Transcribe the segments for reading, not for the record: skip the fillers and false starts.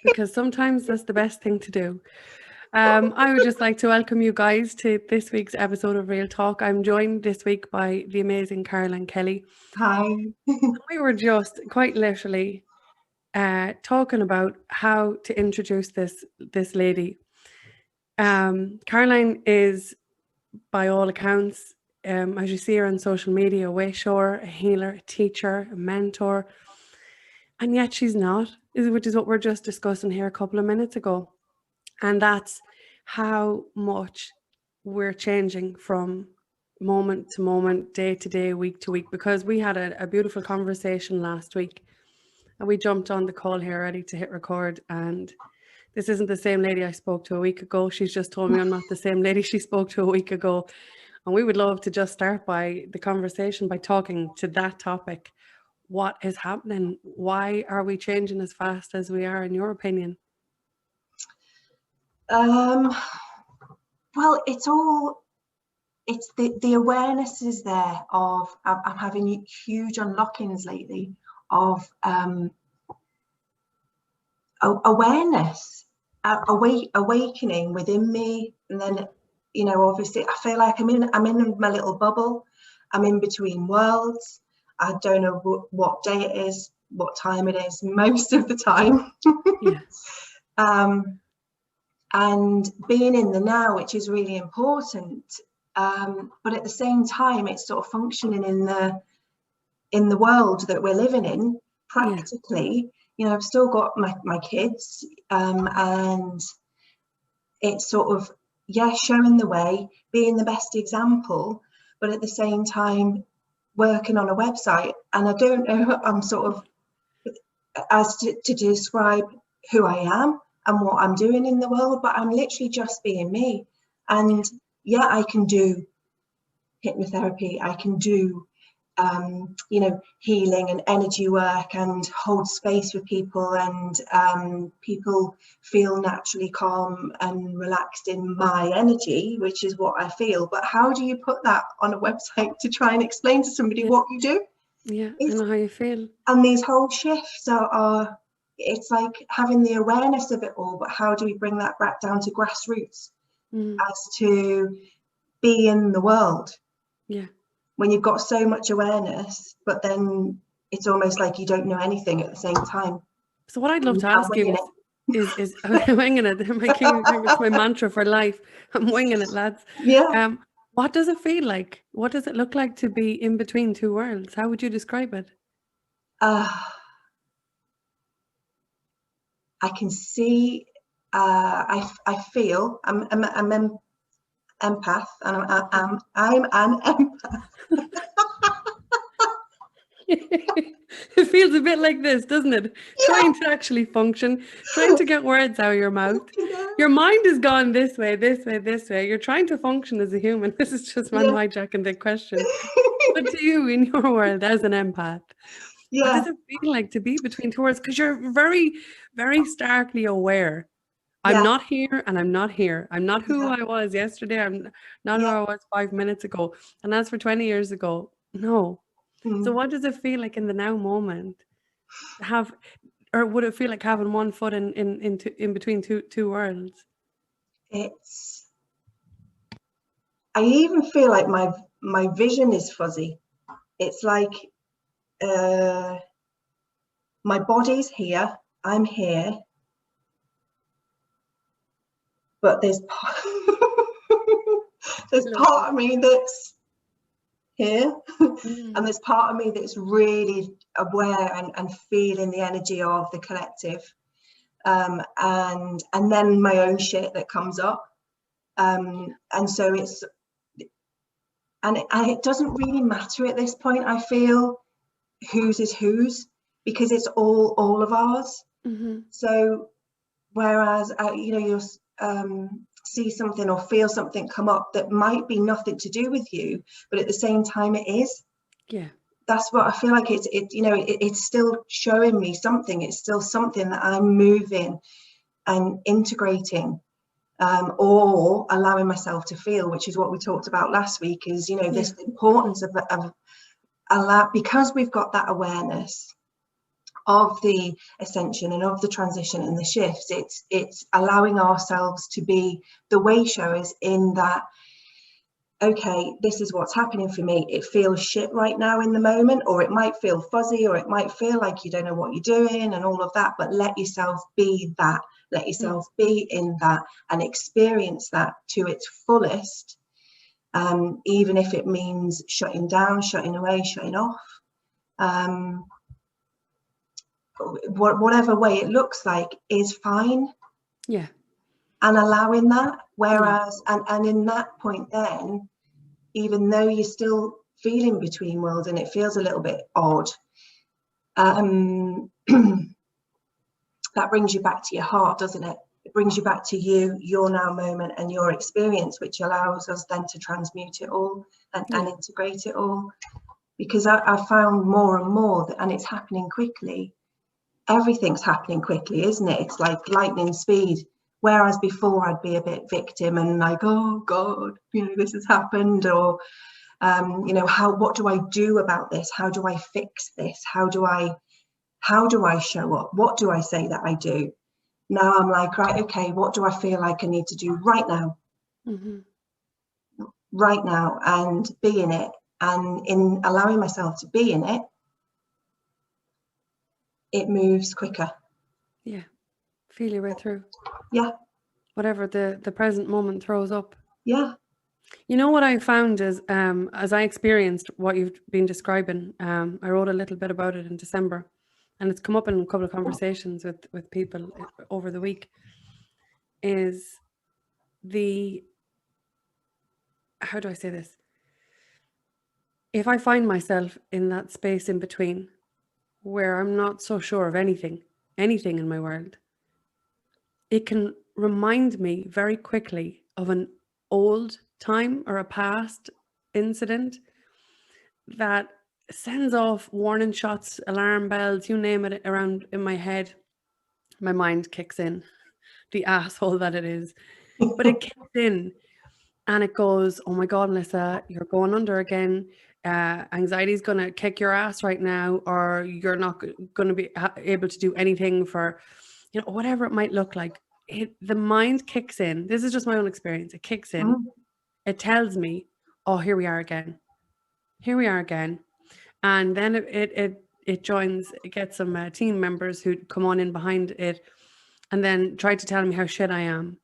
because sometimes that's the best thing to do. I would just like to welcome you guys to this week's episode of Real Talk. I'm joined this week by the amazing Caz Kelly. Hi. We were just quite literally talking about how to introduce this lady. Caroline is, by all accounts, as you see her on social media, a wayshower, a healer, a teacher, a mentor, and yet she's not, which is what we're just discussing here a couple of minutes ago. And that's how much we're changing from moment to moment, day to day, week to week, because we had a beautiful conversation last week and we jumped on the call here ready to hit record. And this isn't the same lady I spoke to a week ago. She's just told me I'm not the same lady she spoke to a week ago. And we would love to just start by the conversation by talking to that topic. What is happening? Why are we changing as fast as we are, in your opinion? Well, it's the awareness is there of, I'm having huge unlockings lately of awareness, awakening within me. And then, obviously I feel like I'm in my little bubble. I'm in between worlds. I don't know what day it is, what time it is most of the time. Yes. And being in the now, which is really important. But at the same time, it's sort of functioning in the world that we're living in practically. Yeah. I've still got my kids, and it's sort of, showing the way, being the best example, but at the same time working on a website. And I don't know, I'm sort of as to describe who I am and what I'm doing in the world, but I'm literally just being me. And I can do hypnotherapy, I can do healing and energy work and hold space with people, and people feel naturally calm and relaxed in my energy, which is what I feel. But how do you put that on a website to try and explain to somebody what you do? I know how you feel. And these whole shifts are it's like having the awareness of it all, but how do we bring that back down to grassroots as to be in the world? When you've got so much awareness, but then it's almost like you don't know anything at the same time. So what I'd love to ask you is I'm winging it. It's my mantra for life. I'm winging it, lads. Yeah. What does it feel like? What does it look like to be in between two worlds? How would you describe it? I can see, I feel, I'm an empath, and I'm an empath. It feels a bit like this, doesn't it? Yeah. Trying to actually function, trying to get words out of your mouth. Your mind is gone this way, this way, this way. You're trying to function as a human. This is just man hijacking the question. But to you, in your world, as an empath, what does it feel like to be between two worlds? Because you're very, very starkly aware. I'm not here and I'm not here. I'm not who I was yesterday. I'm not who I was 5 minutes ago. And as for 20 years ago, no. So what does it feel like in the now moment to have, or would it feel like having one foot in between two worlds? I even feel like my vision is fuzzy. It's like my body's here, I'm here, but there's part of me that's here, and there's part of me that's really aware and feeling the energy of the collective, and then my own shit that comes up, and so it's and it doesn't really matter at this point. I feel whose is whose, because it's all of ours. So whereas you'll see something or feel something come up that might be nothing to do with you, but at the same time it is. That's what I feel like. It's still showing me something. It's still something that I'm moving and integrating, or allowing myself to feel, which is what we talked about last week, is this importance of because we've got that awareness of the ascension and of the transition and the shifts. It's allowing ourselves to be the way showers in that, okay, this is what's happening for me. It feels shit right now in the moment, or it might feel fuzzy, or it might feel like you don't know what you're doing and all of that, but let yourself be that. Let yourself be in that and experience that to its fullest, even if it means shutting down, shutting away, shutting off. Whatever way it looks like is fine. Yeah. And allowing that. Whereas, and in that point then, even though you're still feeling between worlds and it feels a little bit odd, that brings you back to your heart, doesn't it? It brings you back to you, your now moment and your experience, which allows us then to transmute it all and integrate it all. Because I found more and more that, and it's happening quickly. Everything's happening quickly, isn't it? It's like lightning speed. Whereas before I'd be a bit victim and like, oh God, you know, this has happened, or you know, what do I do about this? How do I fix this? How do I show up? What do I say that I do? Now I'm like, right, okay, what do I feel like I need to do right now? Right now, and be in it. And in allowing myself to be in it, it moves quicker. Yeah. Feel your way through. Yeah. Whatever the present moment throws up. Yeah. You know what I found is, as I experienced what you've been describing, I wrote a little bit about it in December, and it's come up in a couple of conversations with people over the week, is how do I say this? If I find myself in that space in between where I'm not so sure of anything in my world, it can remind me very quickly of an old time or a past incident that sends off warning shots, alarm bells, you name it, around in my head. My mind kicks in, the asshole that it is. But it kicks in and it goes, oh my God, Melissa, you're going under again. Anxiety is going to kick your ass right now, or you're not going to be able to do anything for, you know, whatever it might look like. The mind kicks in. This is just my own experience. It kicks in. It tells me, oh, here we are again. Here we are again. And then it joins, it gets some team members who come on in behind it and then try to tell me how shit I am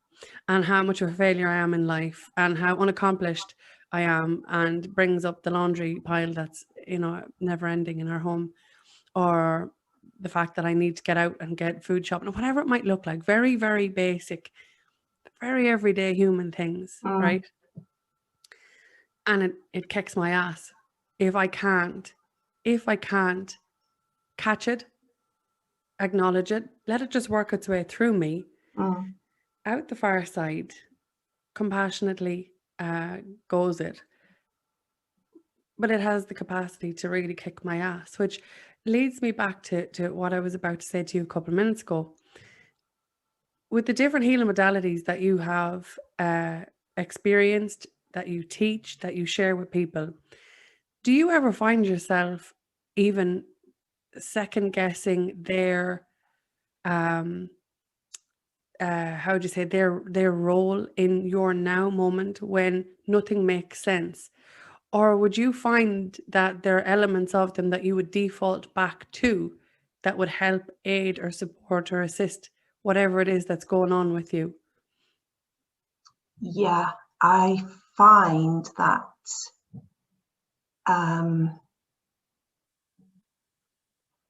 and how much of a failure I am in life and how unaccomplished I am, and brings up the laundry pile that's, you know, never ending in our home, or the fact that I need to get out and get food shopping, or whatever it might look like. Very, very basic, very everyday human things, right? And it kicks my ass if I can't catch it, acknowledge it, let it just work its way through me, out the far side, compassionately goes it. But it has the capacity to really kick my ass, which leads me back to what I was about to say to you a couple of minutes ago. With the different healing modalities that you have experienced, that you teach, that you share with people, do you ever find yourself even second guessing their how do you say, their role in your now moment when nothing makes sense? Or would you find that there are elements of them that you would default back to that would help aid or support or assist whatever it is that's going on with you? Yeah, I find that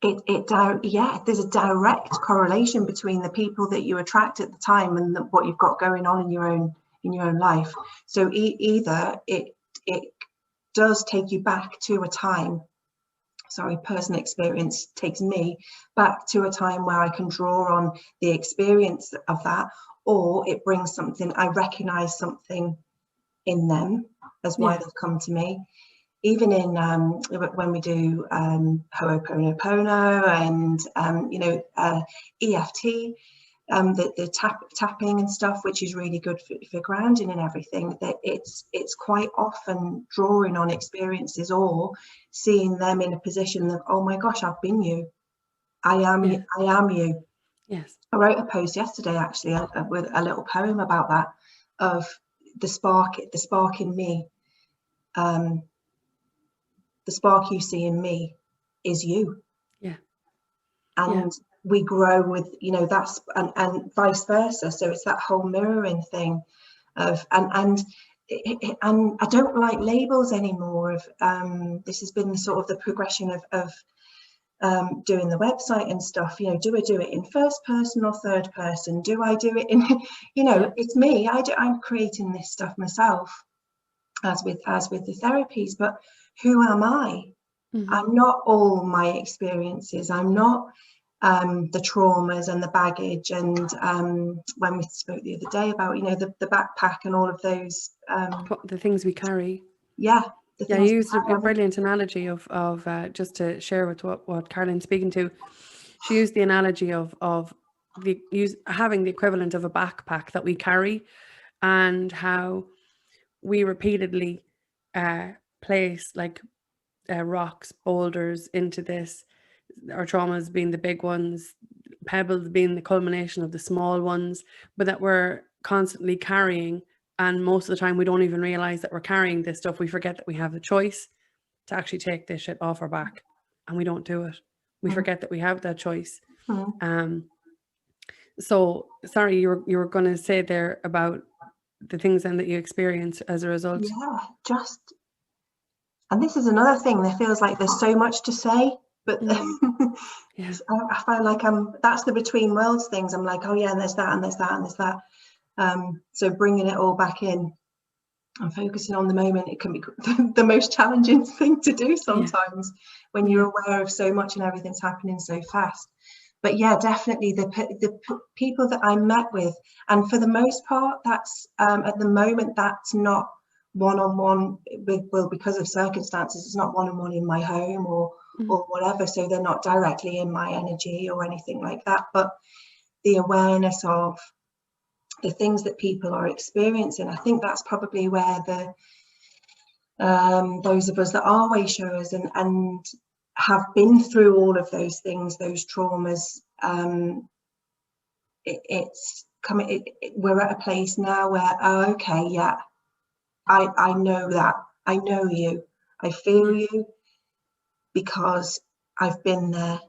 there's a direct correlation between the people that you attract at the time and what you've got going on in your own life. So either it does take you back to a time, personal experience takes me back to a time where I can draw on the experience of that, or it brings something, I recognize something in them as why they've come to me. Even in when we do Ho'oponopono and you know, EFT, the tapping and stuff, which is really good for grounding and everything, that it's quite often drawing on experiences or seeing them in a position of, oh my gosh, I've been you. I am Yeah. I am you. Yes. I wrote a post yesterday actually with a little poem about that, of the spark in me. The spark you see in me is you. Yeah. And we grow with, you know, that's and vice versa. So it's that whole mirroring thing of and I don't like labels anymore. Of this has been sort of the progression of doing the website and stuff. You know, do I do it in first person or third person? Do I do it in, you know, it's me. I'm creating this stuff myself, as with the therapies. But who am I? I'm not all my experiences. I'm not the traumas and the baggage. And when we spoke the other day about, you know, the backpack and all of those the things we carry. Yeah. Yeah, you used a brilliant analogy of just to share with what Caroline's speaking to. She used the analogy of having the equivalent of a backpack that we carry, and how we repeatedly place like rocks, boulders into this, our traumas being the big ones, pebbles being the culmination of the small ones, but that we're constantly carrying. And most of the time we don't even realize that we're carrying this stuff. We forget that we have the choice to actually take this shit off our back, and we don't do it. We forget that we have that choice. So sorry, you were going to say there about the things then that you experience as a result. Yeah, and this is another thing that feels like there's so much to say, but yeah. I find like that's the between worlds things. I'm like, oh yeah, and there's that, and there's that, and there's that. So bringing it all back in and focusing on the moment, it can be the most challenging thing to do sometimes when you're aware of so much and everything's happening so fast. But yeah, definitely the people that I met with, and for the most part, that's at the moment, that's not one-on-one with, well, because of circumstances, it's not one-on-one in my home or whatever, so they're not directly in my energy or anything like that. But the awareness of the things that people are experiencing, I think that's probably where the those of us that are way showers and have been through all of those things, those traumas, it's coming. We're at a place now where, oh, okay, yeah, I know that, I know you, I feel you, because I've been there.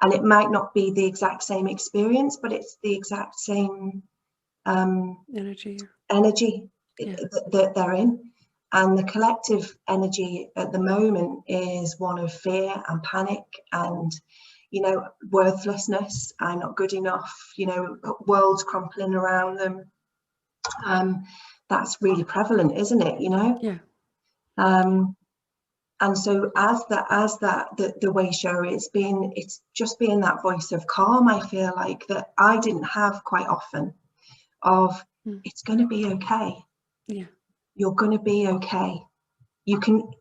And it might not be the exact same experience, but it's the exact same energy that they're in. And the collective energy at the moment is one of fear and panic and, you know, worthlessness. I'm not good enough, you know, worlds crumpling around them. That's really prevalent, isn't it? You know? Yeah. And so the way show, it's just being that voice of calm. I feel like that I didn't have quite often, of it's going to be okay. Yeah. You're going to be okay.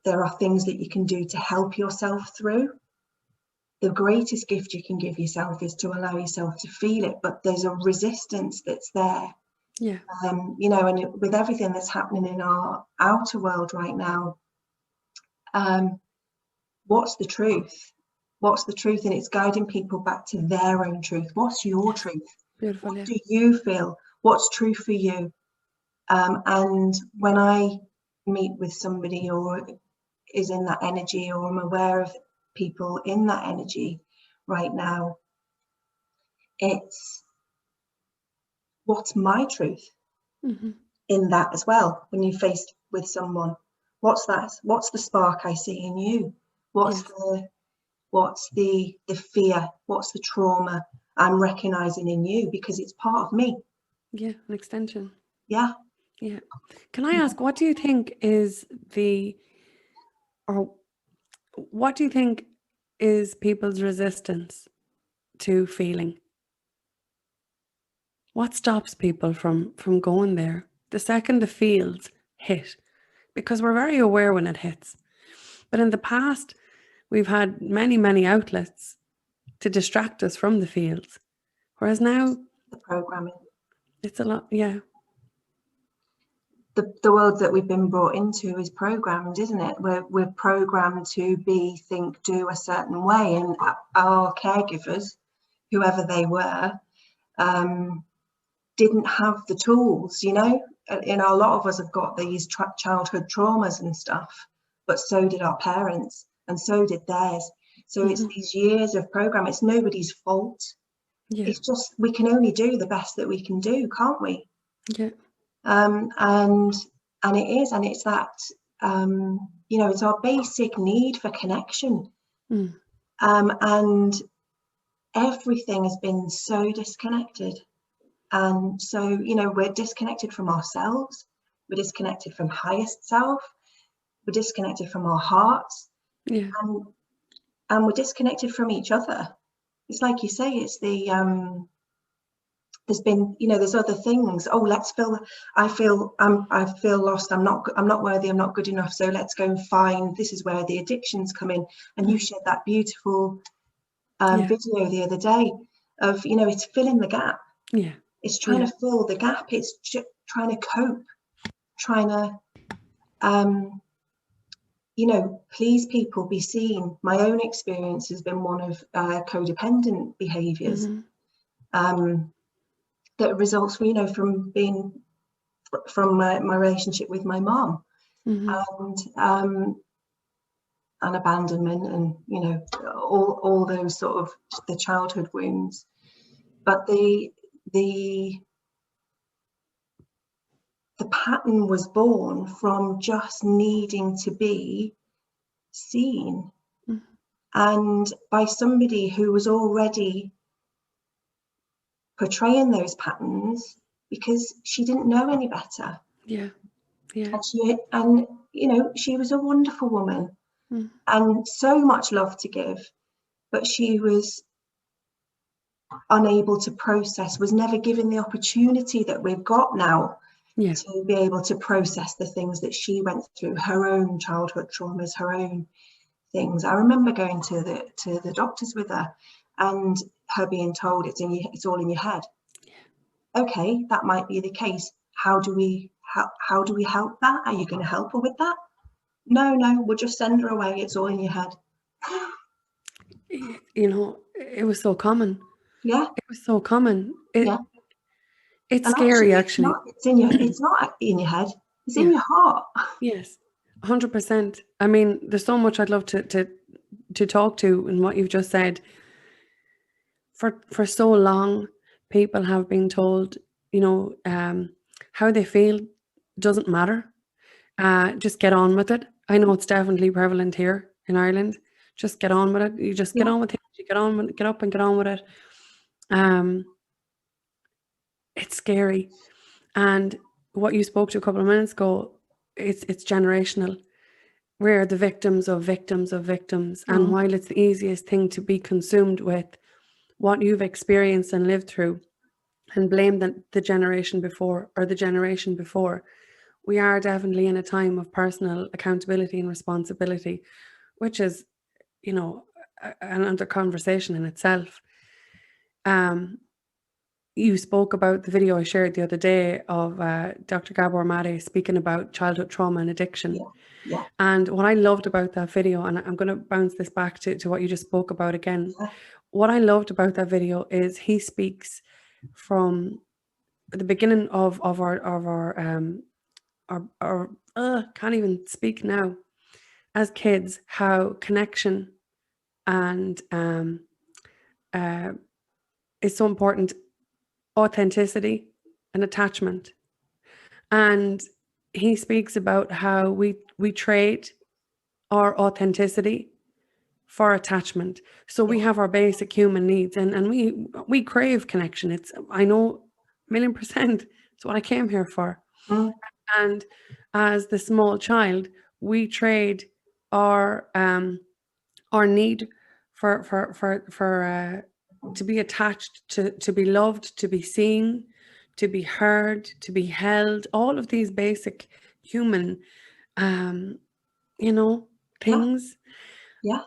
There are things that you can do to help yourself through. The greatest gift you can give yourself is to allow yourself to feel it, but there's a resistance that's there. Yeah. You know, and with everything that's happening in our outer world right now, what's the truth? What's the truth? And it's guiding people back to their own truth. What's your truth? Beautiful. What do you feel? What's true for you? And when I meet with somebody or is in that energy, or I'm aware of people in that energy right now, it's what's my truth in that as well. When you're faced with someone, what's that? What's the spark I see in you? What's the fear? What's the trauma I'm recognizing in you? Because it's part of me. Yeah, an extension. Yeah. Yeah. Can I ask, what do you think is people's resistance to feeling? What stops people from going there the second the feels hit? Because we're very aware when it hits. But in the past, we've had many, many outlets to distract us from the feels. Whereas now, the programming. It's a lot, yeah. The world that we've been brought into is programmed, isn't it? We're programmed to be, think, do a certain way, and our caregivers whoever they were, didn't have the tools, you know. A lot of us have got these childhood traumas and stuff, but so did our parents, and so did theirs. So it's these years of program. It's nobody's fault. Yeah. It's just, we can only do the best that we can do, can't we? Yeah. And it's that, you know, it's our basic need for connection. And everything has been so disconnected. And so, you know, we're disconnected from ourselves. We're disconnected from highest self. We're disconnected from our hearts. Yeah. And we're disconnected from each other. It's like you say, it's the, there's been, you know, there's other things. Oh, I feel lost. I'm not worthy. I'm not good enough. So let's go and find, this is where the addictions come in. And you shared that beautiful video the other day of, you know, it's filling the gap. Yeah. It's trying to fill the gap. It's trying to cope, trying to, you know, please people, be seen. My own experience has been one of codependent behaviours that results from, you know, from my relationship with my mom, and abandonment, and, you know, all those sort of the childhood wounds. But the pattern was born from just needing to be seen, and by somebody who was already portraying those patterns because she didn't know any better. Yeah. Yeah. And you know, she was a wonderful woman and so much love to give, but she was unable to process, was never given the opportunity that we've got now to be able to process the things that she went through, her own childhood traumas, her own things. I remember going to the doctors with her and her being told it's all in your head. Okay, that might be the case. How do we help that? Are you going to help her with that? No, we'll just send her away. It's all in your head. You know, it was so common. Yeah. It was so common. It's and scary, actually. It's not in your head. It's in your heart. Yes, 100%. I mean, there's so much I'd love to talk to in what you've just said. For so long, people have been told, you know, how they feel doesn't matter. Just get on with it. I know it's definitely prevalent here in Ireland. Just get on with it. You just get on with it. You get up and get on with it. It's scary. And what you spoke to a couple of minutes ago, it's generational. We're the victims of victims of victims. And while it's the easiest thing to be consumed with what you've experienced and lived through and blame the generation before or the generation before, we are definitely in a time of personal accountability and responsibility, which is, you know, another conversation in itself. You spoke about the video I shared the other day of Dr. Gabor Mate speaking about childhood trauma and addiction. Yeah. And what I loved about that video, and I'm going to bounce this back to what you just spoke about again. What I loved about that video is he speaks from the beginning of our can't even speak now, as kids, how connection and is so important, authenticity and attachment. And he speaks about how we trade our authenticity for attachment. So we have our basic human needs, and we crave connection. It's, I know, 1,000,000%. It's what I came here for. And as the small child, we trade our need for to be attached, to be loved, to be seen, to be heard, to be held. All of these basic human, you know, things. Yeah.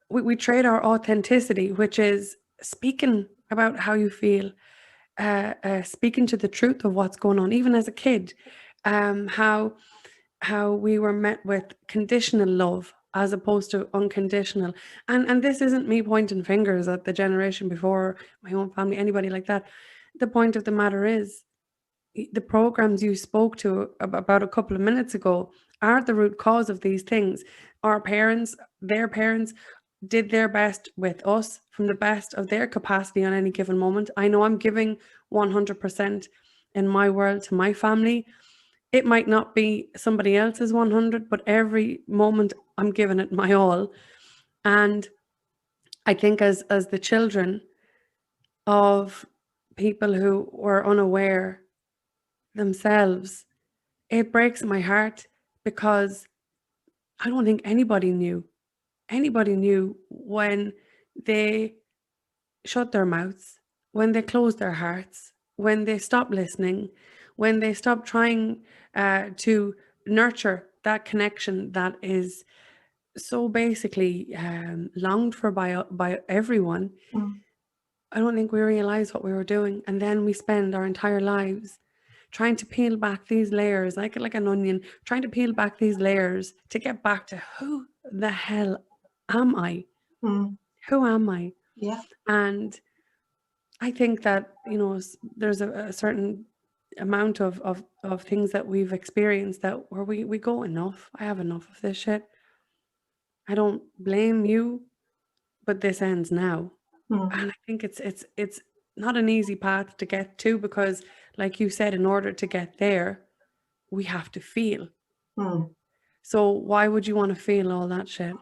We trade our authenticity, which is speaking about how you feel, speaking to the truth of what's going on, even as a kid, how we were met with conditional love as opposed to unconditional. And this isn't me pointing fingers at the generation before, my own family, anybody like that. The point of the matter is, the programs you spoke to about a couple of minutes ago are the root cause of these things. Our parents, their parents, did their best with us from the best of their capacity on any given moment. I know I'm giving 100% in my world to my family. It might not be somebody else's 100, but every moment I'm giving it my all. And I think as the children of people who were unaware themselves, it breaks my heart, because I don't think anybody knew when they shut their mouths, when they closed their hearts, when they stopped listening, when they stopped trying to nurture that connection that is so basically longed for by everyone. I don't think we realize what we were doing, and then we spend our entire lives trying to peel back these layers, like an onion, trying to peel back these layers to get back to who the hell am I? Who am I? Yeah. And I think that, you know, there's a certain amount of things that we've experienced that where we go, enough. I have enough of this shit. I don't blame you, but this ends now. And I think it's not an easy path to get to, because, like you said, in order to get there, we have to feel. So why would you want to feel all that shit?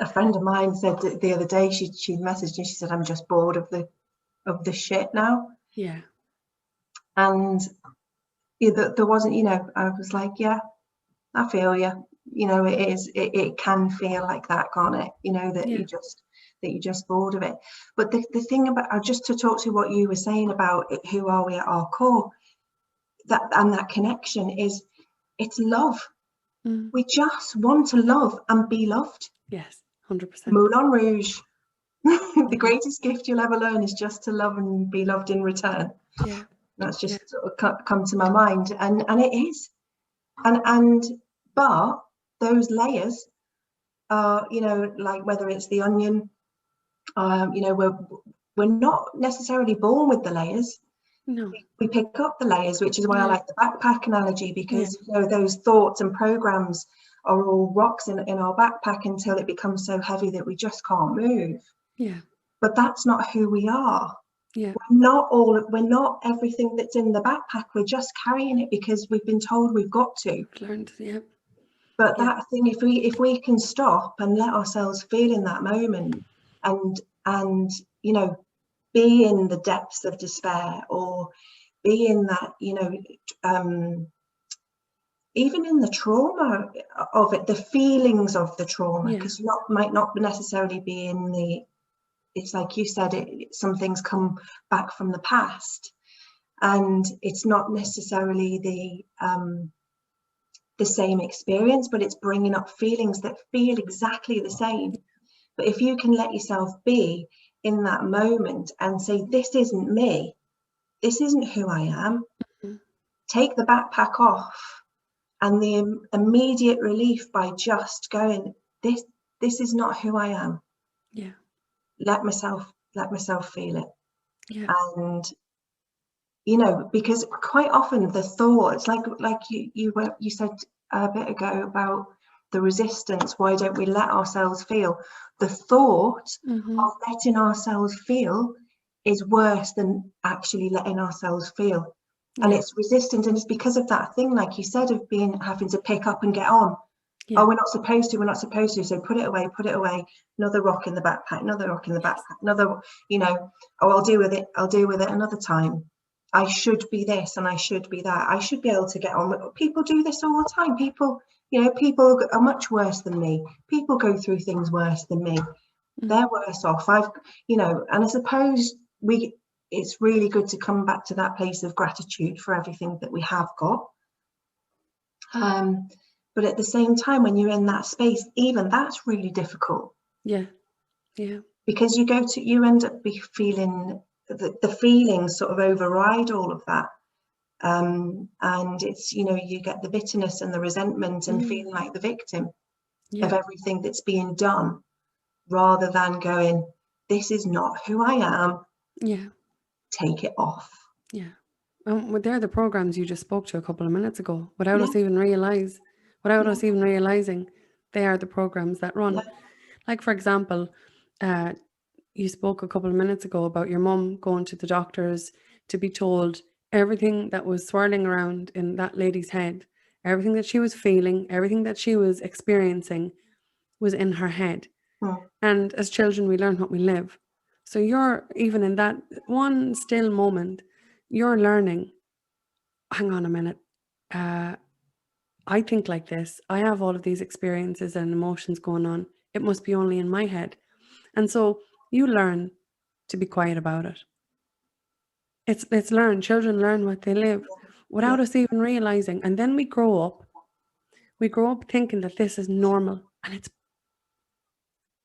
A friend of mine said that the other day, she messaged me, she said, I'm just bored of the shit now. Yeah. And there wasn't, you know, I was like, yeah, I feel you. You know, it can feel like that, can't it? You know, that you're just bored of it. But the thing about, just to talk to what you were saying about it, who are we at our core, that connection is, it's love. We just want to love and be loved. Yes, 100%. Moulin Rouge. The greatest gift you'll ever learn is just to love and be loved in return. Yeah. That's just sort of come to my mind, and it is. But those layers are, you know, like whether it's the onion, you know, we're not necessarily born with the layers. No. We pick up the layers, which is why I like the backpack analogy, because you know, those thoughts and programs are all rocks in our backpack until it becomes so heavy that we just can't move. Yeah. But that's not who we are. Yeah. We're not everything that's in the backpack. We're just carrying it because we've been told we've got to. Learned, yeah. But that thing, if we can stop and let ourselves feel in that moment, and you know, be in the depths of despair, or be in that, you know, even in the trauma of it, the feelings of the trauma, because might not necessarily be in the, it's like you said, some things come back from the past, and it's not necessarily the same experience, but it's bringing up feelings that feel exactly the same. But if you can let yourself be in that moment and say, this isn't me, this isn't who I am, take the backpack off, and the immediate relief by just going, this is not who I am. Yeah. Let myself feel it. Yeah. And you know, because quite often the thoughts, like you said a bit ago about the resistance, why don't we let ourselves feel? The thought of letting ourselves feel is worse than actually letting ourselves feel. And it's resistant, and it's because of that thing, like you said, of having to pick up and get on. Oh, we're not supposed to, so put it away, another rock in the backpack, another, you know, oh, I'll deal with it another time. I should be this and I should be that. I should be able to get on. People do this all the time. People, you know, people are much worse than me. People go through things worse than me. They're worse off. You know, and I suppose it's really good to come back to that place of gratitude for everything that we have got. But at the same time, when you're in that space, even that's really difficult. Yeah. Yeah. Because you end up feeling the feelings sort of override all of that. And it's, you know, you get the bitterness and the resentment and feeling like the victim. of everything that's being done, rather than going, this is not who I am. Yeah. Take it off. Yeah. Well, they're the programs you just spoke to a couple of minutes ago, without Yeah. us even realizing they are the programs that run. Yeah. Like, for example, you spoke a couple of minutes ago about your mum going to the doctors to be told everything that was swirling around in that lady's head, everything that she was feeling, everything that she was experiencing was in her head. And as children, we learn what we live. So you're, even in that one still moment, you're learning, hang on a minute, I think like this, I have all of these experiences and emotions going on, it must be only in my head. And so you learn to be quiet about it. It's learned. Children learn what they live without us even realizing. And then we grow up thinking that this is normal, and it's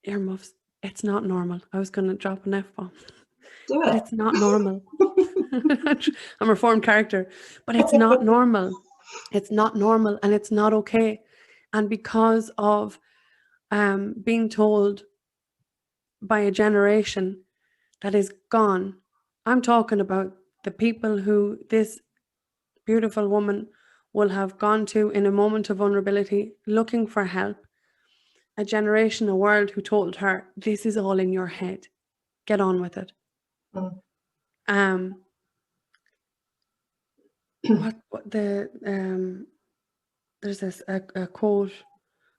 earmuffs. It's not normal. I was going to drop an F-bomb. Do But it. it's not normal. I'm a reformed character, but it's not normal. It's not normal, and it's not okay. And because of being told by a generation that is gone, I'm talking about the people who this beautiful woman will have gone to in a moment of vulnerability, looking for help. A generation, a world who told her, this is all in your head. Get on with it. There's this a quote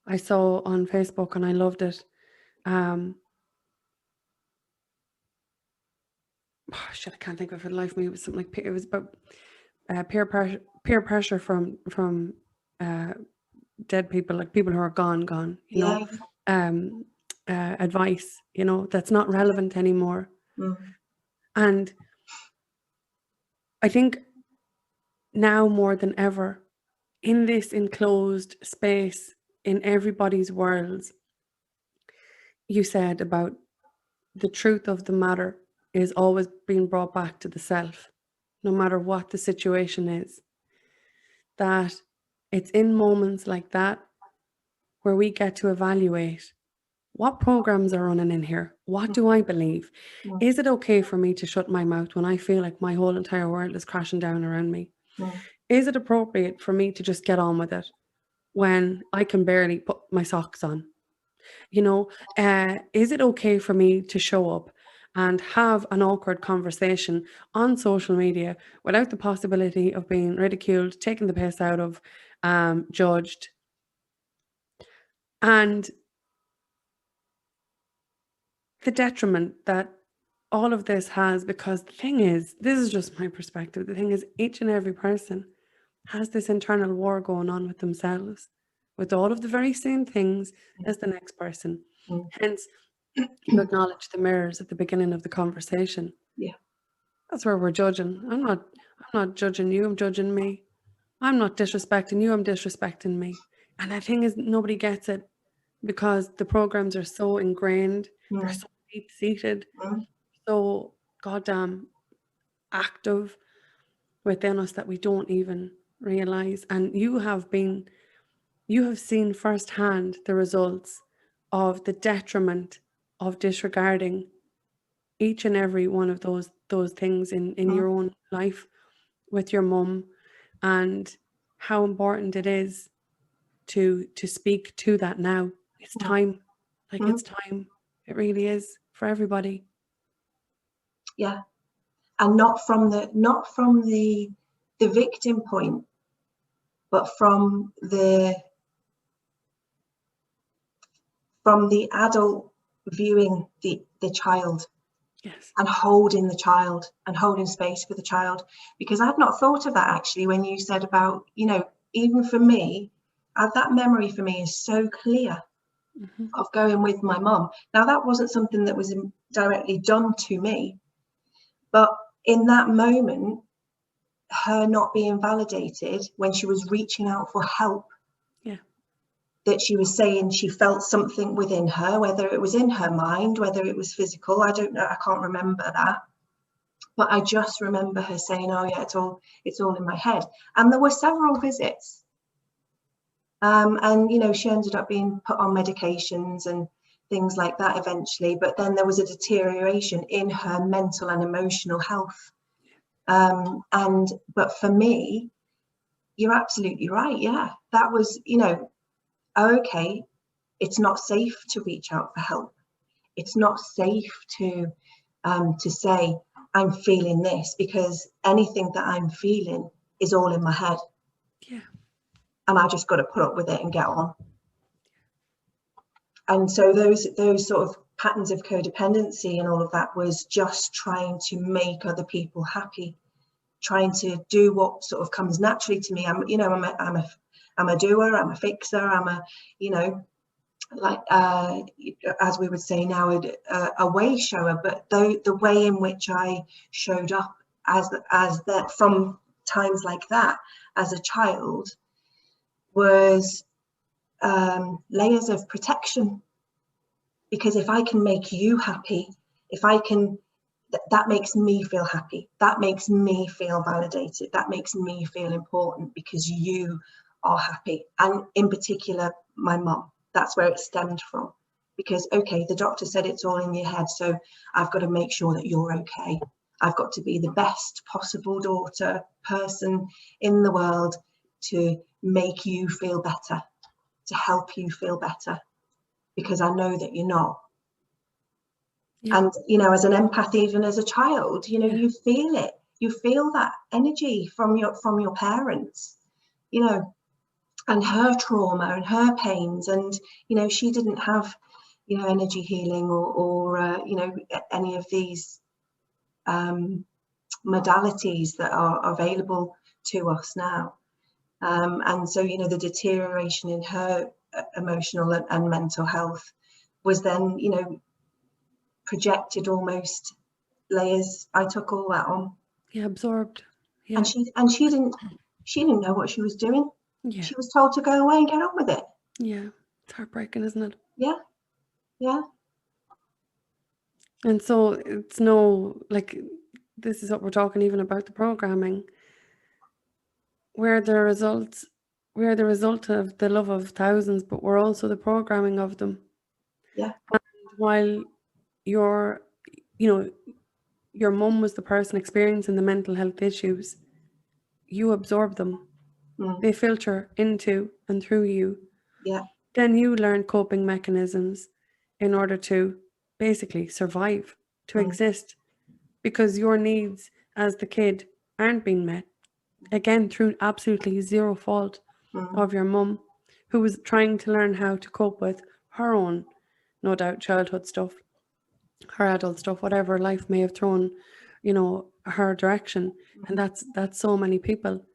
I saw on Facebook and I loved it. Shit, I can't think of it for the life of me. It was something like, it was about peer pressure from dead people, like people who are gone. You know, advice. You know, that's not relevant anymore. And I think now more than ever, in this enclosed space, in everybody's worlds, you said about the truth of the matter is always being brought back to the self, no matter what the situation is. That it's in moments like that where we get to evaluate what programs are running in here. What do I believe? Is it okay for me to shut my mouth when I feel like my whole entire world is crashing down around me? Is it appropriate for me to just get on with it when I can barely put my socks on? You know, is it okay for me to show up and have an awkward conversation on social media without the possibility of being ridiculed, taken the piss out of, judged? And the detriment that all of this has, because the thing is, this is just my perspective, the thing is, each and every person has this internal war going on with themselves, with all of the very same things as the next person. Hence, you acknowledge the mirrors at the beginning of the conversation. Yeah. That's where we're judging. I'm not judging you, I'm judging me. I'm not disrespecting you, I'm disrespecting me. And the thing is, nobody gets it because the programs are so ingrained, they're so deep-seated, so goddamn active within us that we don't even realize. And you have seen firsthand the results of the detriment of disregarding each and every one of those things in your own life with your mum, and how important it is to speak to that now. It's time. Like, it's time. It really is, for everybody. Yeah. And not from the victim point, but from the adult viewing the child. Yes. And holding the child and holding space for the child. Because I've not thought of that actually when you said about, you know, even for me, that memory for me is so clear of going with my mum. Now, that wasn't something that was directly done to me, but in that moment, her not being validated when she was reaching out for help, that she was saying she felt something within her, whether it was in her mind, whether it was physical, I don't know, I can't remember that. But I just remember her saying, oh yeah, it's all in my head. And there were several visits And, you know, she ended up being put on medications and things like that eventually. But then there was a deterioration in her mental and emotional health. But for me, you're absolutely right. Yeah, that was, you know, okay, it's not safe to reach out for help. It's not safe to say, I'm feeling this, because anything that I'm feeling is all in my head. Yeah. And I just got to put up with it and get on. And so those sort of patterns of codependency and all of that was just trying to make other people happy, trying to do what sort of comes naturally to me. I'm a doer, I'm a fixer, I'm a, you know, like as we would say now, a way shower. But the way in which I showed up as that from times like that as a child was layers of protection. Because if I can make you happy, if I can, that makes me feel happy. That makes me feel validated. That makes me feel important because you are happy. And in particular, my mum, that's where it stemmed from. Because, okay, the doctor said it's all in your head, so I've got to make sure that you're okay. I've got to be the best possible daughter, person in the world to make you feel better, to help you feel better, because I know that you're not. Yeah. And, you know, as an empath, even as a child, you know, you feel it. You feel that energy from your parents, you know, and her trauma and her pains. And, you know, she didn't have, you know, energy healing or you know, any of these modalities that are available to us now. And so, you know, the deterioration in her emotional and mental health was then, you know, projected almost layers. I took all that on. Yeah, absorbed. Yeah. And she didn't know what she was doing. Yeah. She was told to go away and get on with it. Yeah. It's heartbreaking, isn't it? Yeah. Yeah. And so it's no, like, this is what we're talking even about the programming. We're the result of the love of thousands, but we're also the programming of them. Yeah. And while your mum was the person experiencing the mental health issues, you absorb them. They filter into and through you. Yeah. Then you learn coping mechanisms in order to basically survive, to exist, because your needs as the kid aren't being met. Again, through absolutely zero fault of your mum, who was trying to learn how to cope with her own, no doubt, childhood stuff, her adult stuff, whatever life may have thrown, you know, her direction. And that's so many people.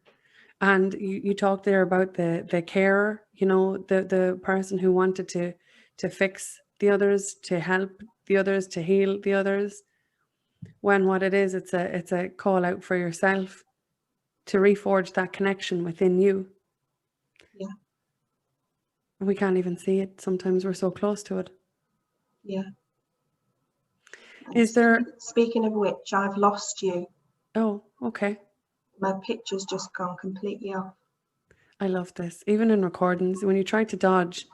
And you talked there about the carer, you know, the person who wanted to fix the others, to help the others, to heal the others. When what it is, it's a call out for yourself to reforge that connection within you. Yeah. And we can't even see it. Sometimes we're so close to it. Yeah. Is there... Speaking of which, I've lost you. Oh, okay. My picture's just gone completely off. I love this. Even in recordings, when you try to dodge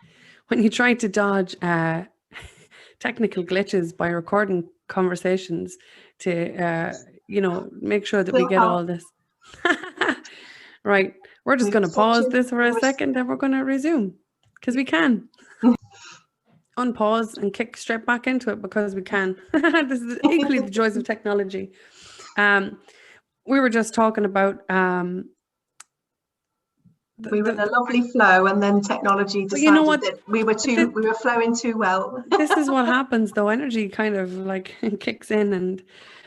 technical glitches by recording conversations to you know, make sure that we get all this. Right. We're just going to pause this for a second and we're going to resume because we can. Unpause and kick straight back into it because we can. This is equally the joys of technology. We were just talking about we were in a lovely flow, and then technology decided, you know what, that we were flowing too well. This is what happens, though. Energy kind of like kicks in and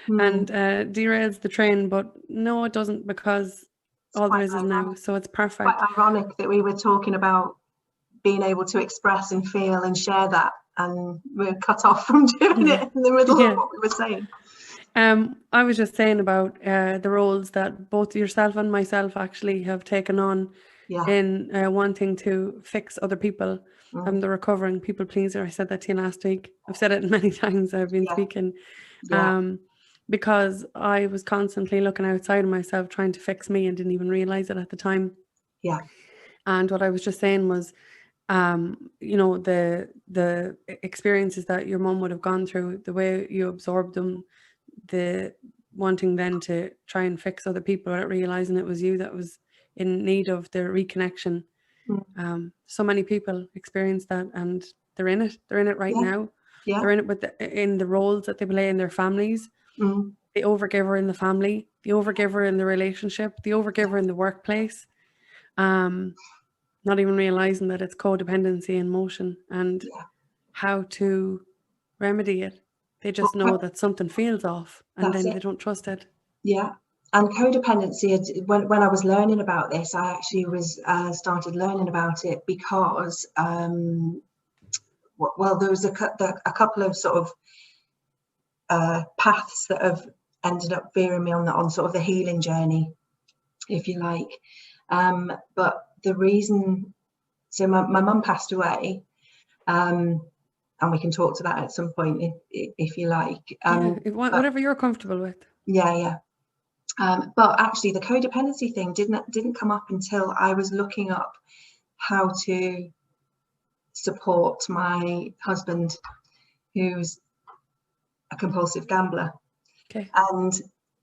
derails the train, but no, it doesn't, because all there is now. So it's perfect. Quite ironic that we were talking about being able to express and feel and share that, and we're cut off from doing it in the middle of what we were saying. I was just saying about the roles that both yourself and myself actually have taken on in wanting to fix other people. I'm the recovering people pleaser. I said that to you last week. I've said it many times I've been speaking. Because I was constantly looking outside of myself trying to fix me and didn't even realize it at the time. Yeah. And what I was just saying was, you know, the experiences that your mum would have gone through, the way you absorbed them, the wanting then to try and fix other people without realizing it was you that was in need of the reconnection. So many people experience that, and they're in it. They're in it right Yeah. now. Yeah. They're in it in the roles that they play in their families. The overgiver in the family, the overgiver in the relationship, the overgiver in the workplace. Not even realizing that it's codependency in motion and how to remedy it. They just know that something feels off, and then they don't trust it. Yeah. And codependency, when I was learning about this, I actually started learning about it because, well, there was a couple of sort of paths that have ended up veering me on sort of the healing journey, if you like. But the reason, so my mum passed away, and we can talk to that at some point if you like. Whatever you're comfortable with. Yeah. But actually, the codependency thing didn't come up until I was looking up how to support my husband, who's a compulsive gambler. Okay. And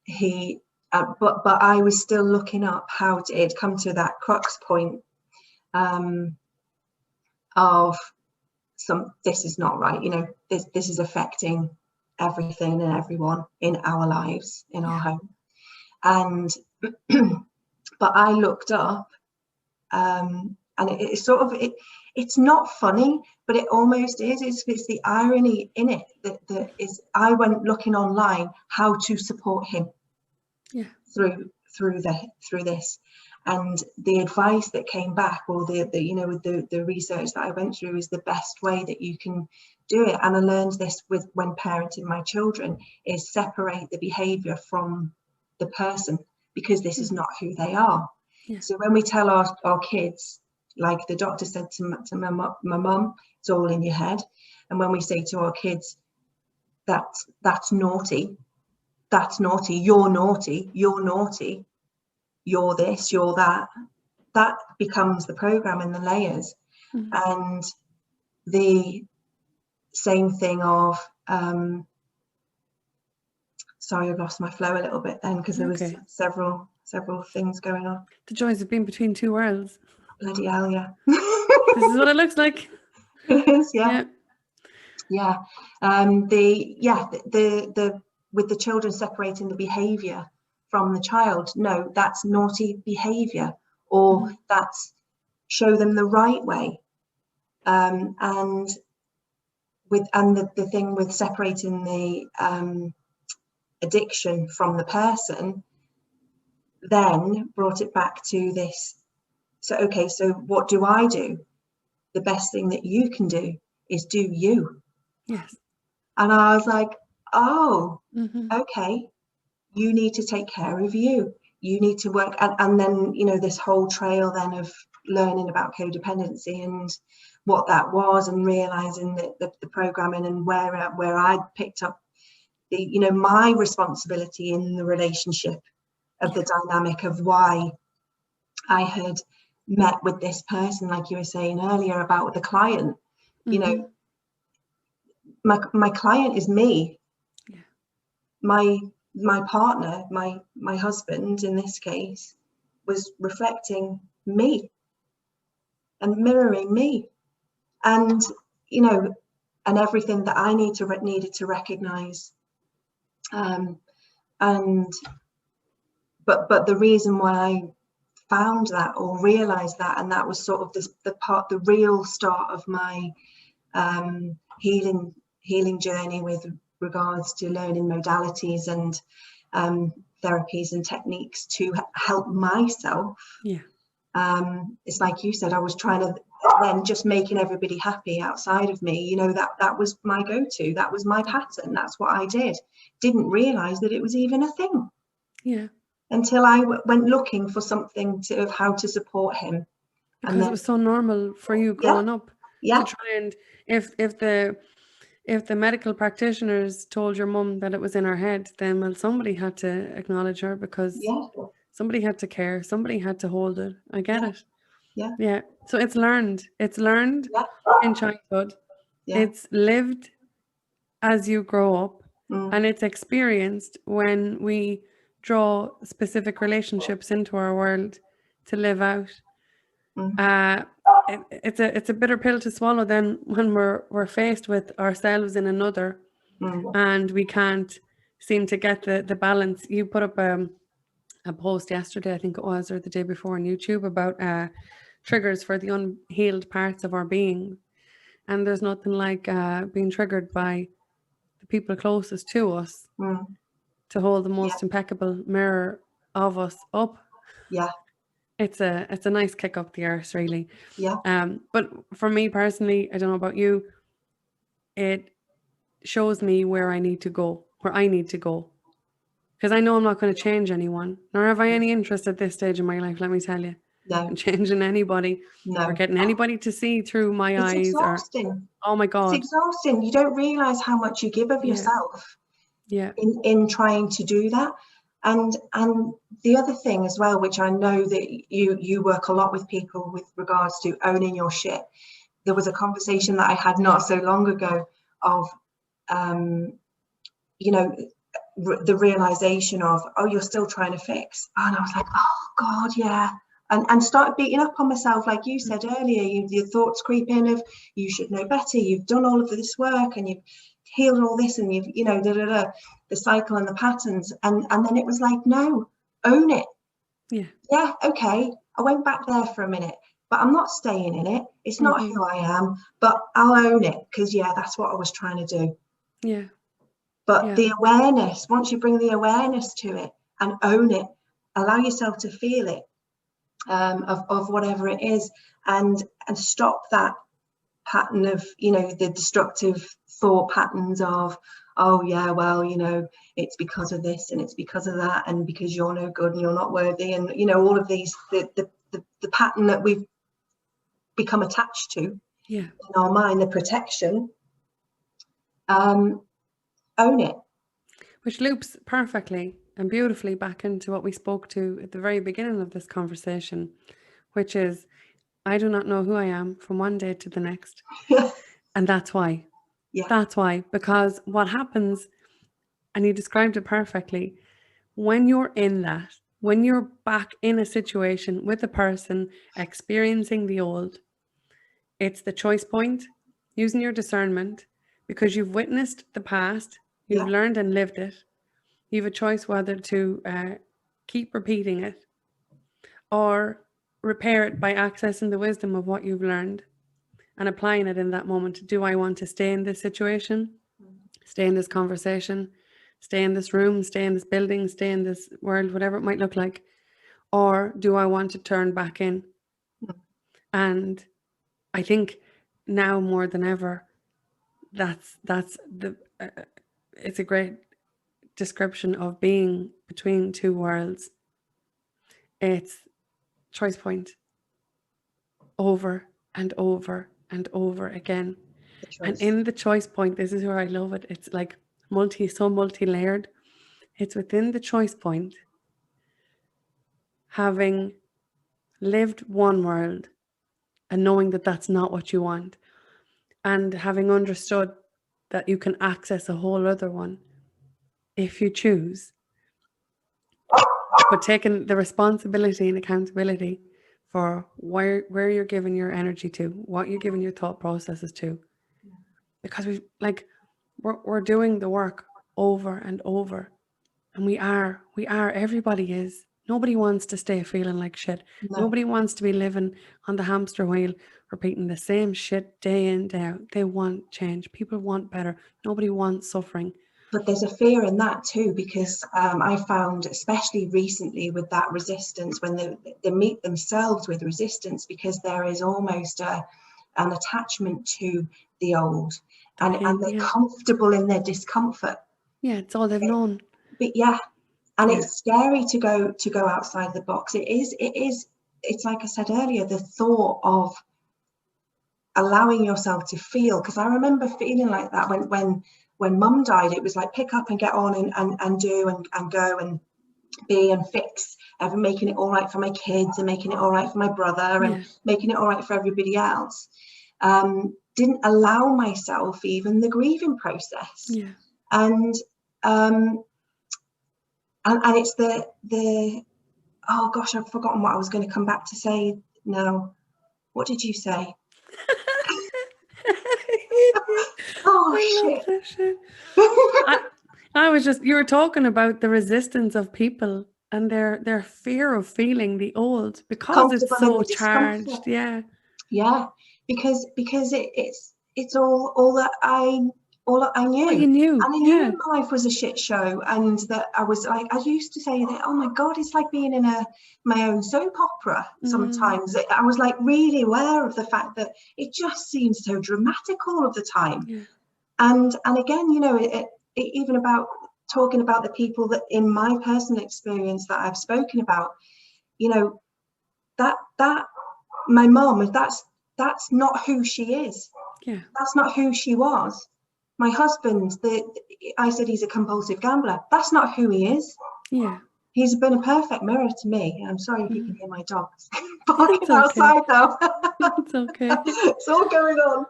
he, but I was still looking up how it come to that crux point of this is not right. You know, this is affecting everything and everyone in our lives, in our home. And but I looked up, and it's sort of it's not funny, but it almost is. It's the irony in it that is. I went looking online how to support him through this, and the advice that came back, or the you know, with the research that I went through, is the best way that you can do it. And I learned this when parenting my children, is separate the behavior from the person, because this is not who they are. So when we tell our kids, like the doctor said to my mum, it's all in your head. And when we say to our kids, that's naughty, you're naughty, you're this, you're that, that becomes the program and the layers. And the same thing of, sorry, I've lost my flow a little bit then, because there was several things going on. The joys of being between two worlds. Bloody hell, yeah. This is what it looks like. It is, yeah. The with the children separating the behaviour from the child. No, that's naughty behaviour, or that's show them the right way. And the thing with separating the addiction from the person, then brought it back to this. So, okay, so what do I do? The best thing that you can do is do you. Yes. And I was like, oh, okay, you need to take care of you. You need to work. And then, you know, this whole trail then of learning about codependency and what that was, and realizing that the programming and where I'd picked up the, you know, my responsibility in the relationship of the dynamic of why I had met with this person, like you were saying earlier about the client. You know, my client is me. My partner, my husband in this case, was reflecting me and mirroring me, and you know, and everything that I needed to recognize. But the reason why I found that, or realized that, and that was sort of the real start of my healing journey with regards to learning modalities and therapies and techniques to help myself. It's like you said, I was trying to then just making everybody happy outside of me. You know, that was my go-to, that was my pattern, that's what I didn't realize that it was even a thing until I went looking for something of how to support him, because then, it was so normal for you growing up to try and if the medical practitioners told your mum that it was in her head, then, well, somebody had to acknowledge her, because somebody had to care, somebody had to hold it. I get it. Yeah. So it's learned. It's learned Yeah. in childhood. Yeah. It's lived as you grow up, Mm. and it's experienced when we draw specific relationships into our world to live out. Mm. It's a bitter pill to swallow then when we're faced with ourselves in another, Mm. and we can't seem to get the balance. You put up a post yesterday, I think it was, or the day before on YouTube about triggers for the unhealed parts of our being. And there's nothing like being triggered by the people closest to us Mm. to hold the most Yeah. impeccable mirror of us up. Yeah. It's a nice kick up the arse, really. Yeah. But for me personally, I don't know about you, it shows me where I need to go, because I know I'm not going to change anyone, nor have I any interest at this stage in my life, let me tell you, in No. changing anybody or No. getting anybody to see through my It's eyes. Or exhausting. oh my It's God. exhausting. You don't realize how much you give of Yeah. yourself Yeah. in trying to do that. And the other thing as well, which I know that you work a lot with people with regards to owning your shit. There was a conversation that I had not so long ago of, you know, the realization of, oh, you're still trying to fix. And I was like, oh God, yeah. And started beating up on myself, like you said earlier, your thoughts creep in of, you should know better, you've done all of this work and you've healed all this, and you've, you know, the cycle and the patterns. And then it was like, no, own it. Yeah, okay, I went back there for a minute, but I'm not staying in it. It's not who I am, but I'll own it, because yeah, that's what I was trying to do. Yeah. But the awareness, once you bring the awareness to it and own it, allow yourself to feel it, of whatever it is, and stop that pattern of, you know, the destructive thought patterns of, oh yeah, well, you know, it's because of this and it's because of that, and because you're no good and you're not worthy, and you know, all of these, the pattern that we've become attached to in our mind, the protection. Own it. Which loops perfectly and beautifully back into what we spoke to at the very beginning of this conversation, which is, I do not know who I am from one day to the next. And that's why. Yeah. That's why. Because what happens, and you described it perfectly, when you're in that, when you're back in a situation with a person experiencing the old, it's the choice point, using your discernment, because you've witnessed the past, you've learned and lived it. You have a choice whether to keep repeating it or repair it by accessing the wisdom of what you've learned and applying it in that moment. Do I want to stay in this situation, stay in this conversation, stay in this room, stay in this building, stay in this world, whatever it might look like? Or do I want to turn back in? And I think now more than ever, that's the it's a great description of being between two worlds. It's choice point over and over and over again. And in the choice point, this is where I love it. It's like so multi-layered. It's within the choice point, having lived one world and knowing that that's not what you want, and having understood that you can access a whole other one if you choose, but taking the responsibility and accountability for where you're giving your energy to, what you're giving your thought processes to, because we're doing the work over and over, and we are everybody is. Nobody wants to stay feeling like shit. Nobody wants to be living on the hamster wheel, repeating the same shit day in, day out. They want change. People want better. Nobody wants suffering. But there's a fear in that too, because I found, especially recently, with that resistance, when they meet themselves with resistance, because there is almost an attachment to the old, and they're comfortable in their discomfort. Yeah, it's all they've known. But and it's scary to go outside the box. It's like I said earlier, the thought of allowing yourself to feel, because I remember feeling like that when mum died. It was like pick up and get on and do and go, and be and fix, making it all right for my kids and making it all right for my brother and making it all right for everybody else. Didn't allow myself even the grieving process. And it's the oh gosh, I've forgotten what I was going to come back to say now. What did you say? Oh shit. I was just, you were talking about the resistance of people and their fear of feeling the old because it's so charged. Yeah, because it's all that I knew. All you knew. And I knew my life was a shit show, and that I was like, I used to say that, oh my God, it's like being in my own soap opera sometimes. I was like really aware of the fact that it just seems so dramatic all of the time. And again, you know, it even about talking about the people that in my personal experience that I've spoken about, you know, that my mom, that's not who she is. That's not who she was. My husband, I said he's a compulsive gambler. That's not who he is. He's been a perfect mirror to me. I'm sorry if you can hear my dogs barking outside though. It's okay. It's all going on.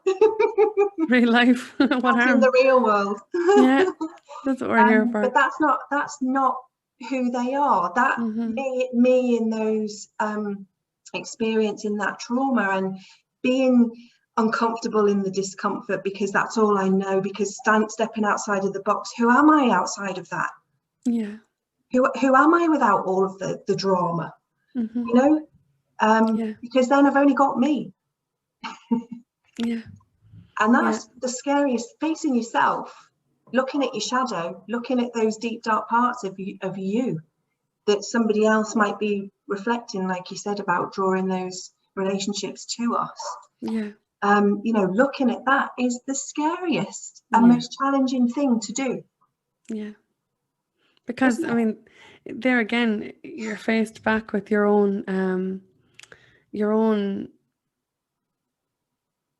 Real life. What harm? In the real world. Yeah, that's what we're here for. But that's not who they are. That me in those experiencing that trauma and being uncomfortable in the discomfort because that's all I know, because stepping outside of the box, who am I outside of that? Who am I without all of the drama? You know, because then I've only got me. And that's the scariest, facing yourself, looking at your shadow, looking at those deep dark parts of you that somebody else might be reflecting, like you said about drawing those relationships to us. You know, looking at that is the scariest and most challenging thing to do. Because I mean, there again, you're faced back with your own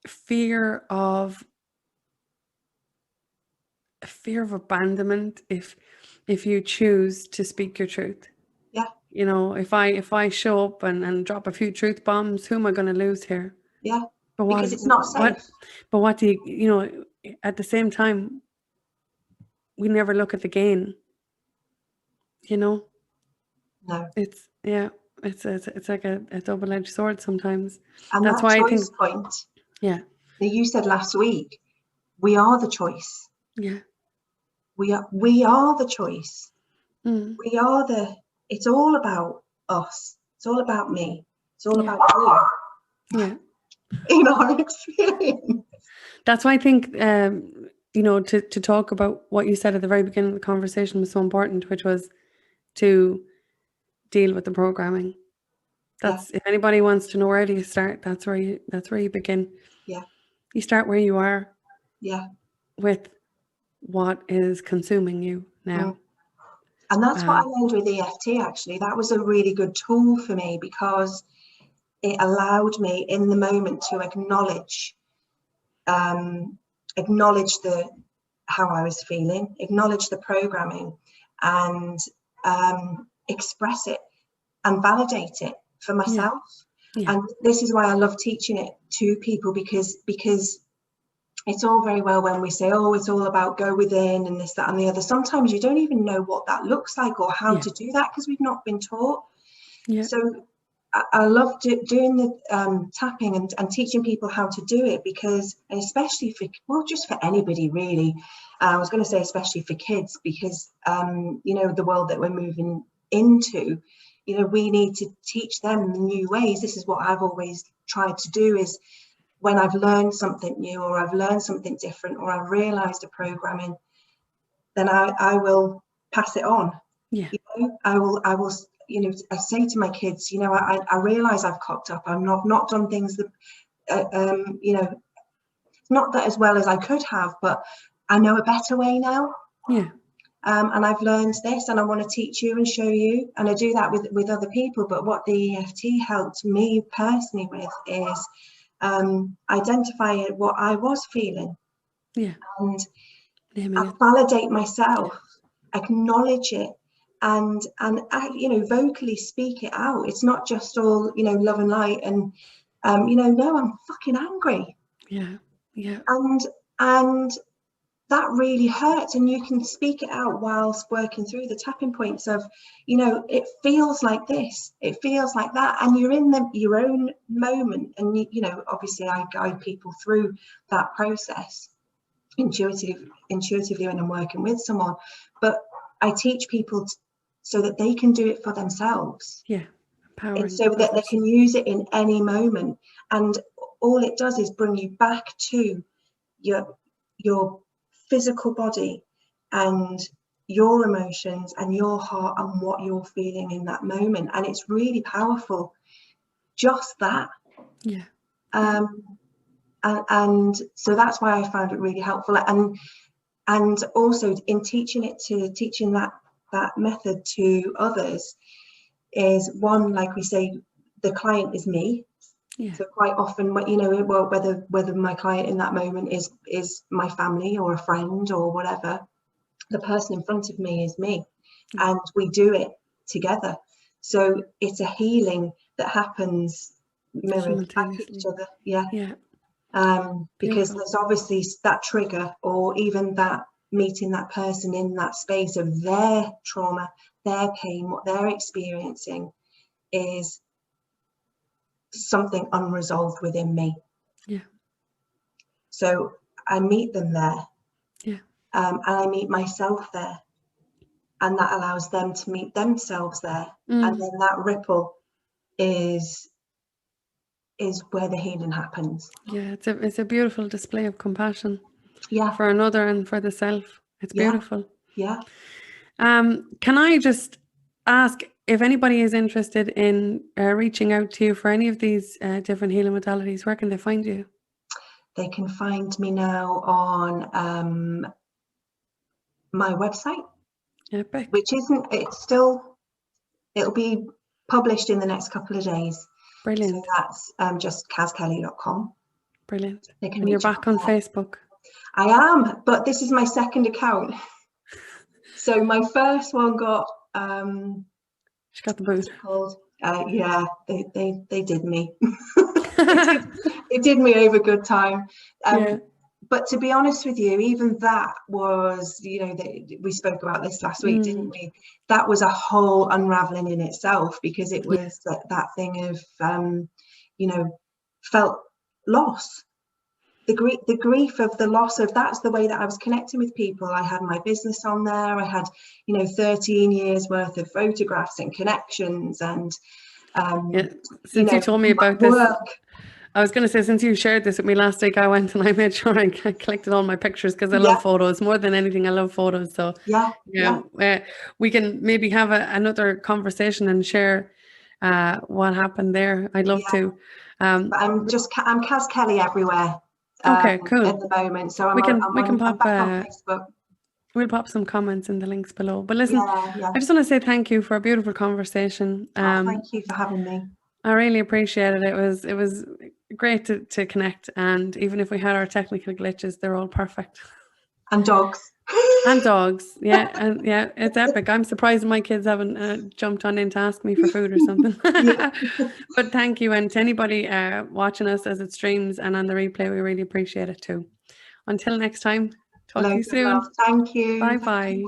fear of abandonment if you choose to speak your truth. You know, if I show up and drop a few truth bombs, who am I going to lose here? But because it's not safe. But what do you know, at the same time, we never look at the gain. You know? No. It's like a double-edged sword sometimes. And that's why I think point. That you said last week, we are the choice. We are the choice. We are it's all about us. It's all about me. It's all about you. In our experience. That's why I think you know, to talk about what you said at the very beginning of the conversation was so important, which was to deal with the programming. That's if anybody wants to know where do you start, that's where you begin. You start where you are. With what is consuming you now. And that's what I learned with EFT actually. That was a really good tool for me because it allowed me in the moment to acknowledge how I was feeling, acknowledge the programming, and express it and validate it for myself. And this is why I love teaching it to people, because it's all very well when we say, oh, it's all about go within and this, that, and the other. Sometimes you don't even know what that looks like or how to do that because we've not been taught. So I love doing the tapping and teaching people how to do it, because, and especially just for anybody really. I was going to say especially for kids, because you know, the world that we're moving into, you know, we need to teach them the new ways. This is what I've always tried to do, is when I've learned something new or I've learned something different or I've realized a programming, then I will pass it on. You know, I will you know, I say to my kids, you know, I realize I've cocked up. I've not done things that you know, not that as well as I could have, but I know a better way now. And I've learned this and I want to teach you and show you, and I do that with other people. But what the EFT helped me personally with is identify what I was feeling, and validate myself, acknowledge it, you know, vocally speak it out. It's not just all, you know, love and light and you know, no, I'm fucking angry. Yeah. And that really hurts, and you can speak it out whilst working through the tapping points of, you know, it feels like this, it feels like that, and you're in your own moment. And you know, obviously I guide people through that process intuitively when I'm working with someone, but I teach people so that they can do it for themselves. Yeah. Empowering so that they can use it in any moment. And all it does is bring you back to your physical body and your emotions and your heart and what you're feeling in that moment. And it's really powerful, just that. Yeah. And so that's why I found it really helpful. And also in teaching that method to others is, one, like we say, the client is me. Yeah. So quite often, you know, well, whether my client in that moment is my family or a friend or whatever, the person in front of me is me, and we do it together. So it's a healing that happens mirrored back at each other. Yeah. Because there's obviously that trigger, or even that meeting that person in that space of their trauma, their pain, what they're experiencing is something unresolved within me. Yeah. So I meet them there. Yeah. And I meet myself there, and that allows them to meet themselves there. And then that ripple is where the healing happens. Yeah, it's a beautiful display of compassion. Yeah. For another and for the self. It's beautiful. Yeah. Can I just ask if anybody is interested in reaching out to you for any of these different healing modalities, where can they find you? They can find me now on my website, which it'll be published in the next couple of days. Brilliant. So that's just cazkelly.com. Brilliant. And you're back on Facebook? I am, but this is my second account. So my first one got she got the boot. Yeah, they did me. they did me over good time. But to be honest with you, even that was, you know, we spoke about this last week, didn't we? That was a whole unraveling in itself, because it was that thing of, you know, felt loss. The grief of the loss of, that's the way that I was connecting with people. I had my business on there. I had, you know, 13 years worth of photographs and connections. And since you told me about this, I was going to say, since you shared this with me last week, I went and I made sure I collected all my pictures, because I love photos more than anything. I love photos. So we can maybe have another conversation and share what happened there. I'd love to. I'm Caz Kelly everywhere. Okay, cool. At the moment, so we can pop on Facebook. We'll pop some comments in the links below. But listen, I just want to say thank you for a beautiful conversation. Thank you for having me. I really appreciate it. It was great to connect, and even if we had our technical glitches, they're all perfect. And dogs. And dogs, it's epic. I'm surprised my kids haven't jumped on in to ask me for food or something. But thank you, and to anybody watching us as it streams and on the replay, we really appreciate it too. Until next time, talk to you soon. Thank you. Bye.